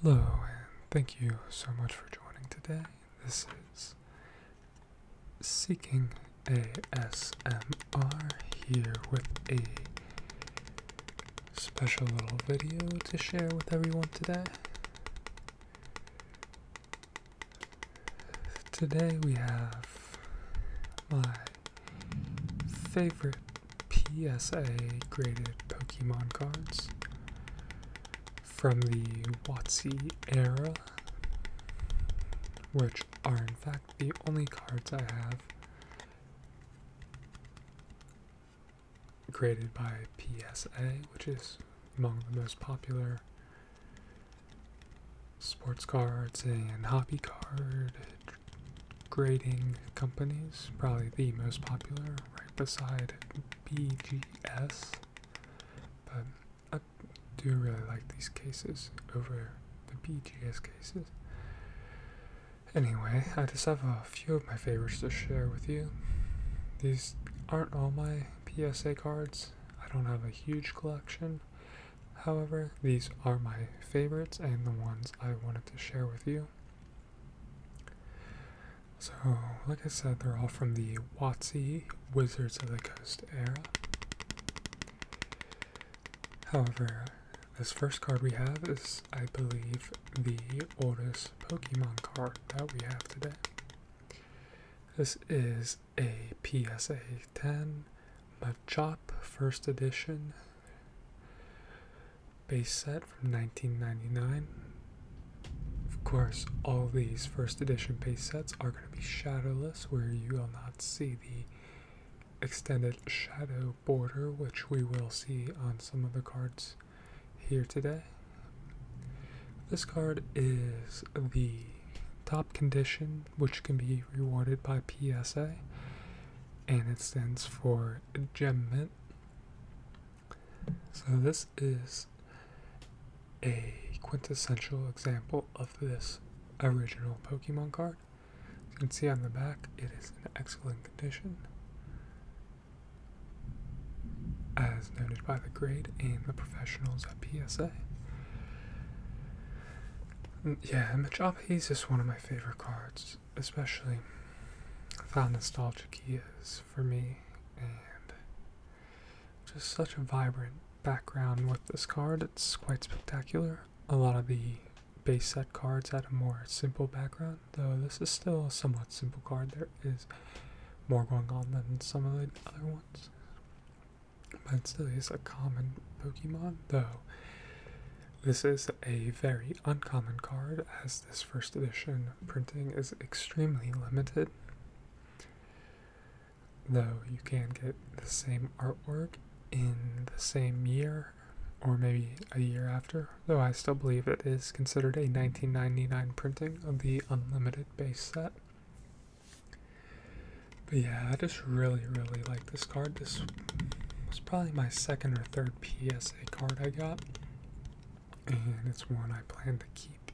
Hello, and thank you so much for joining today. This is Seeking ASMR here with a special little video to share with everyone today. Today we have my favorite PSA graded Pokemon cards from the WotC era, which are in fact the only cards I have graded by PSA, which is among the most popular sports cards and hobby card grading companies, probably the most popular, right beside BGS. But I do really like these cases over the BGS cases. Anyway, I just have a few of my favorites to share with you. These aren't all my PSA cards. I don't have a huge collection. However, these are my favorites and the ones I wanted to share with you. So, like I said, they're all from the WotC Wizards of the Coast era. However, this first card we have is, I believe, the oldest Pokemon card that we have today. This is a PSA 10 Machop First Edition base set from 1999. Of course, all these first edition base sets are going to be shadowless, where you will not see the extended shadow border, which we will see on some of the cards here today. This card is the top condition, which can be rewarded by PSA, and it stands for Gem Mint. So this is a quintessential example of this original Pokemon card. As you can see on the back, it is in excellent condition, as noted by the grade and the professionals at PSA. Yeah, Machop is just one of my favorite cards, especially how nostalgic he is for me, and just such a vibrant background with this card. It's quite spectacular. A lot of the base set cards had a more simple background, though this is still a somewhat simple card. There is more going on than some of the other ones, but it still is a common Pokemon, though this is a very uncommon card, as this first edition printing is extremely limited. Though you can get the same artwork in the same year, or maybe a year after, though I still believe it is considered a 1999 printing of the unlimited base set. But yeah, I just really like this card. This was probably my second or third PSA card I got, and it's one I plan to keep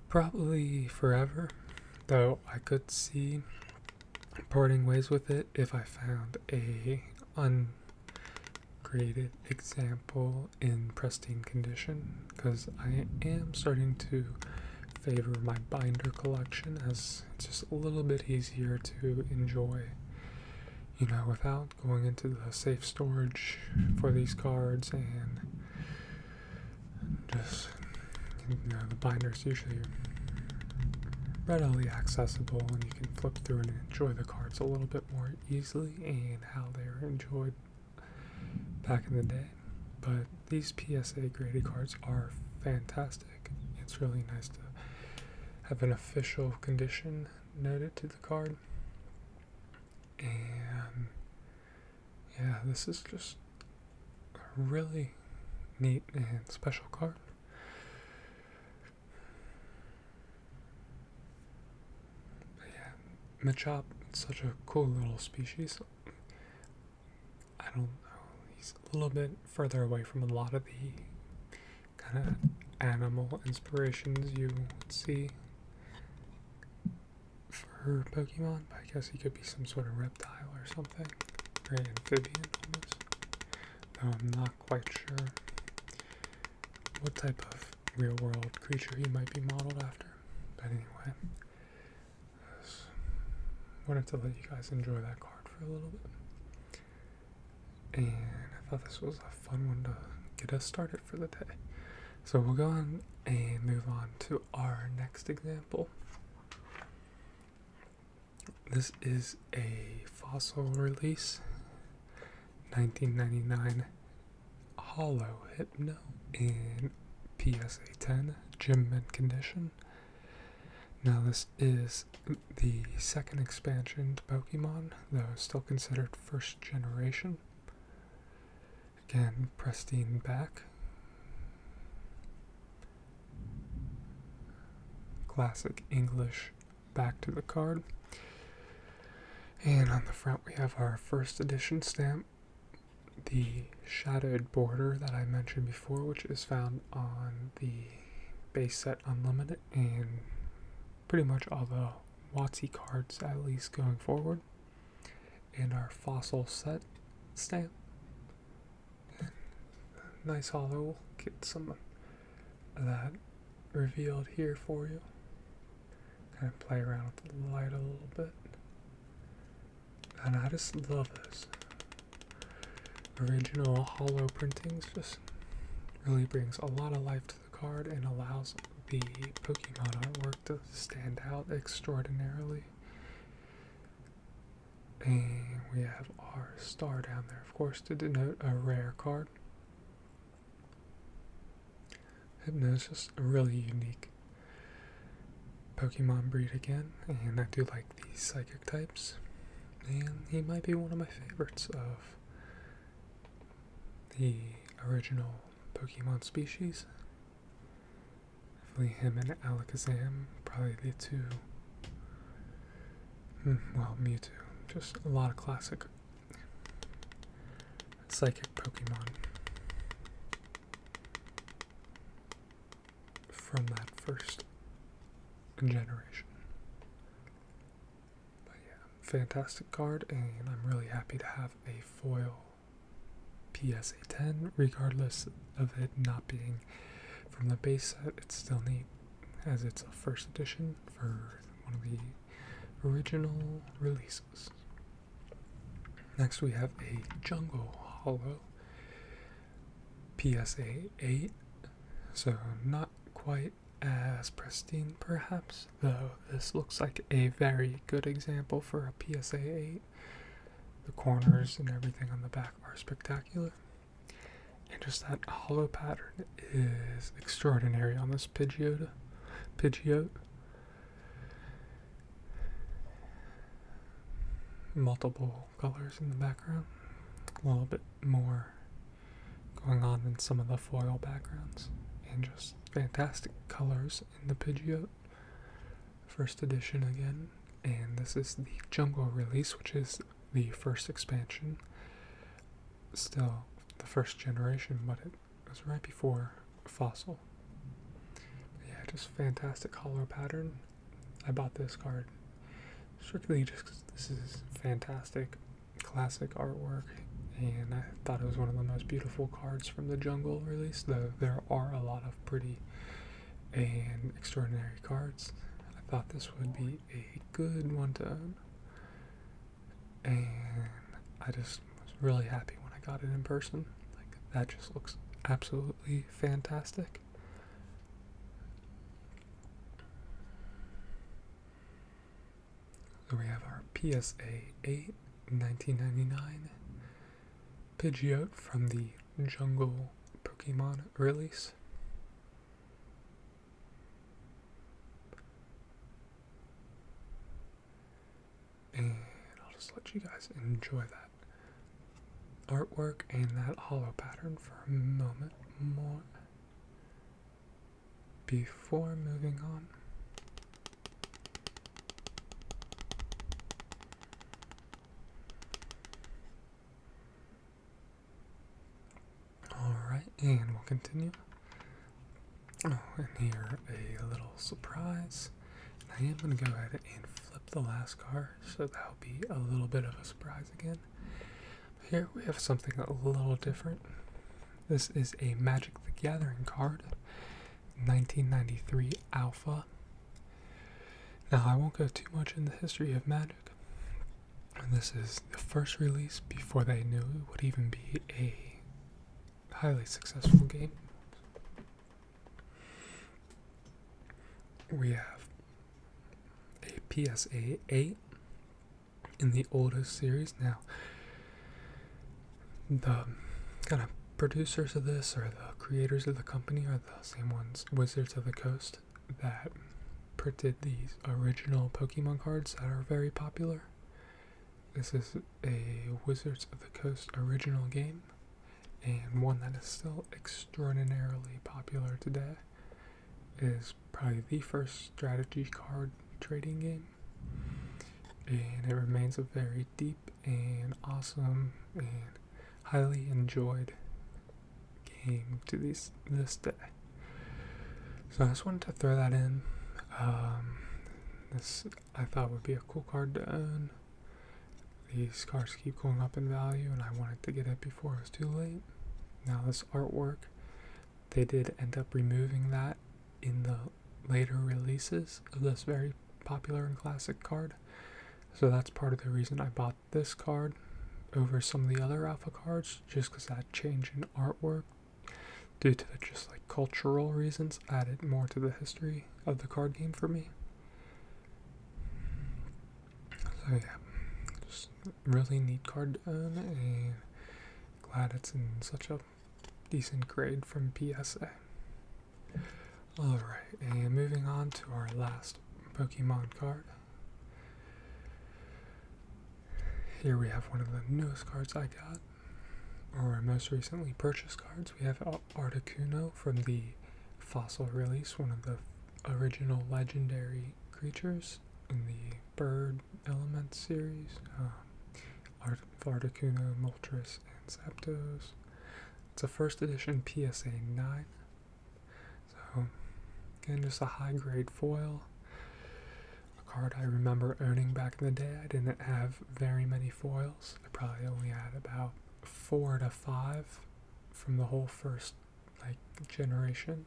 probably forever, though I could see parting ways with it if I found a ungraded example in pristine condition, because I am starting to favor my binder collection, as it's just a little bit easier to enjoy, you know, without going into the safe storage for these cards, and just, you know, the binder's usually readily accessible and you can flip through and enjoy the cards a little bit more easily and how they were enjoyed back in the day. But these PSA graded cards are fantastic. It's really nice to have an official condition noted to the card, and yeah, this is just a really neat and special card. Machop, such a cool little species. I don't know, he's a little bit further away from a lot of the kind of animal inspirations you would see for Pokemon, but I guess he could be some sort of reptile or something, or amphibian almost, though I'm not quite sure what type of real world creature he might be modeled after. But anyway, just wanted to let you guys enjoy that card for a little bit. And I thought this was a fun one to get us started for the day. So we'll go on and move on to our next example. This is a fossil release, 1999 Hollow Hypno in PSA 10 Gym Mint condition. Now this is the second expansion to Pokemon, though still considered first generation. Again, pristine back. Classic English back to the card. And on the front we have our first edition stamp, the shadowed border that I mentioned before, which is found on the base set Unlimited and pretty much all the WotC cards, at least going forward. And our fossil set stamp. And nice hollow. We'll get some of that revealed here for you. Kind of play around with the light a little bit. And I just love this. Original hollow printings just really brings a lot of life to the card and allows the Pokemon artwork to stand out extraordinarily. And we have our star down there, of course, to denote a rare card. Hypno is just a really unique Pokemon breed again, and I do like these psychic types. And he might be one of my favorites of the original Pokemon species. Definitely him and Alakazam, probably the two. Well, Mewtwo. Just a lot of classic psychic Pokemon from that first generation. But yeah, fantastic card, and I'm really happy to have a foil PSA 10, regardless of it not being from the base set. It's still neat as it's a first edition for one of the original releases. Next we have a Jungle Hollow PSA 8, so not quite as pristine perhaps, though this looks like a very good example for a PSA 8. The corners and everything on the back are spectacular. And just that hollow pattern is extraordinary on this Pidgeot. Multiple colors in the background. A little bit more going on than some of the foil backgrounds. And just fantastic colors in the Pidgeot. First edition again. And this is the Jungle release, which is the first expansion. Still the first generation, but it was right before Fossil. But yeah, just fantastic hollow pattern. I bought this card strictly just because this is fantastic classic artwork, and I thought it was one of the most beautiful cards from the Jungle release, though there are a lot of pretty and extraordinary cards. I thought this would be a good one to own, and I just was really happy when I got it in person. Like, that just looks absolutely fantastic. So we have our PSA 8 1999 Pidgeot from the Jungle Pokemon release. And I'll just let you guys enjoy that artwork and that hollow pattern for a moment more before moving on. Alright, and we'll continue. Oh, and here a little surprise. I am going to go ahead and flip the last card, so that'll be a little bit of a surprise again. Here we have something a little different. This is a Magic the Gathering card, 1993 Alpha. Now, I won't go too much in the history of Magic. This is the first release before they knew it would even be a highly successful game. We have a PSA 8 in the oldest series. Now, the kind of producers of this, or the creators of the company, are the same ones, Wizards of the Coast, that printed these original Pokemon cards that are very popular. This is a Wizards of the Coast original game, and one that is still extraordinarily popular today. It is probably the first strategy card trading game, and it remains a very deep and awesome and highly enjoyed game to this day. So I just wanted to throw that in. This I thought would be a cool card to own. These cards keep going up in value, and I wanted to get it before it was too late. Now, this artwork, they did end up removing that in the later releases of this very popular and classic card. So that's part of the reason I bought this card over some of the other alpha cards, just because that change in artwork, due to the just like cultural reasons, added more to the history of the card game for me. So yeah, just really neat card to own, and glad it's in such a decent grade from PSA. Alright, and moving on to our last Pokemon card. Here we have one of the newest cards I got, or most recently purchased cards. We have Articuno from the Fossil release, one of the original legendary creatures in the Bird Element series. Articuno, Moltres, and Zapdos. It's a first edition PSA 9. So, again, just a high grade foil. A card I remember owning back in the day. I didn't have very many foils. I probably only had about 4 to 5 from the whole first generation.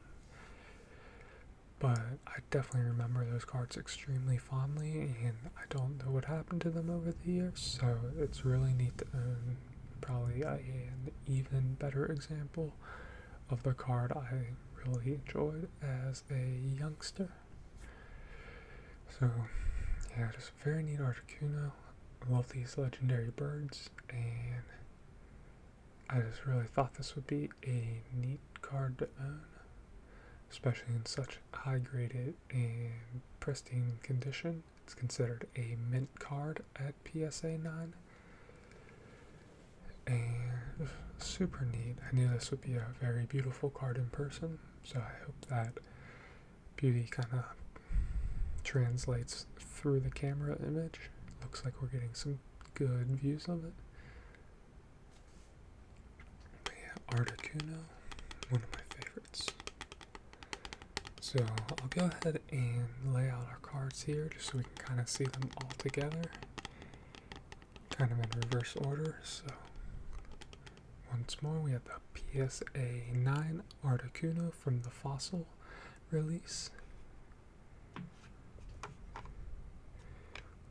But I definitely remember those cards extremely fondly, and I don't know what happened to them over the years, so it's really neat to own probably an even better example of the card I really enjoyed as a youngster. So yeah, just very neat Articuno. I love these legendary birds, and I just really thought this would be a neat card to own, especially in such high graded and pristine condition. It's considered a mint card at PSA 9, and super neat. I knew this would be a very beautiful card in person, so I hope that beauty kind of translates through the camera image. Looks like we're getting some good views of it. But yeah, Articuno, one of my favorites. So I'll go ahead and lay out our cards here just so we can kind of see them all together, kind of in reverse order. So once more, we have the PSA 9 Articuno from the Fossil release.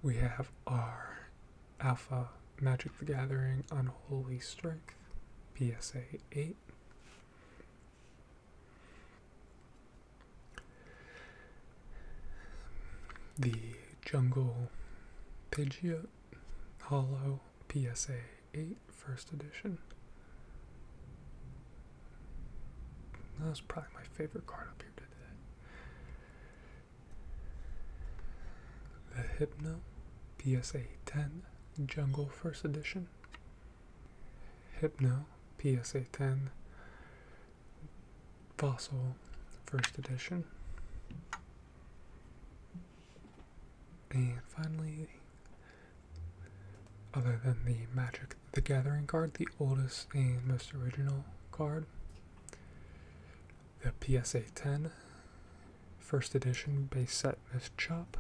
We have our Alpha Magic the Gathering Unholy Strength, PSA 8. The Jungle Pidgeot Hollow, PSA 8, first edition. That was probably my favorite card up here today. The Hypno, PSA 10, Jungle first edition. Hypno, PSA 10, Fossil first edition. And finally, other than the Magic the Gathering card, the oldest and most original card, the PSA 10 first edition base set Chop.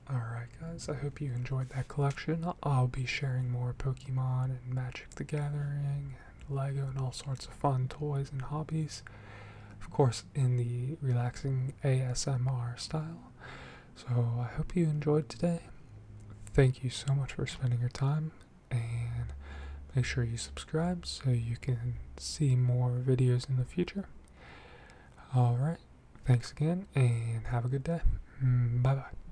Alright guys, I hope you enjoyed that collection. I'll be sharing more Pokemon and Magic the Gathering and Lego and all sorts of fun toys and hobbies of course in the relaxing ASMR style. So I hope you enjoyed today. Thank you so much for spending your time, and make sure you subscribe so you can see more videos in the future. Alright, thanks again, and have a good day. Bye bye.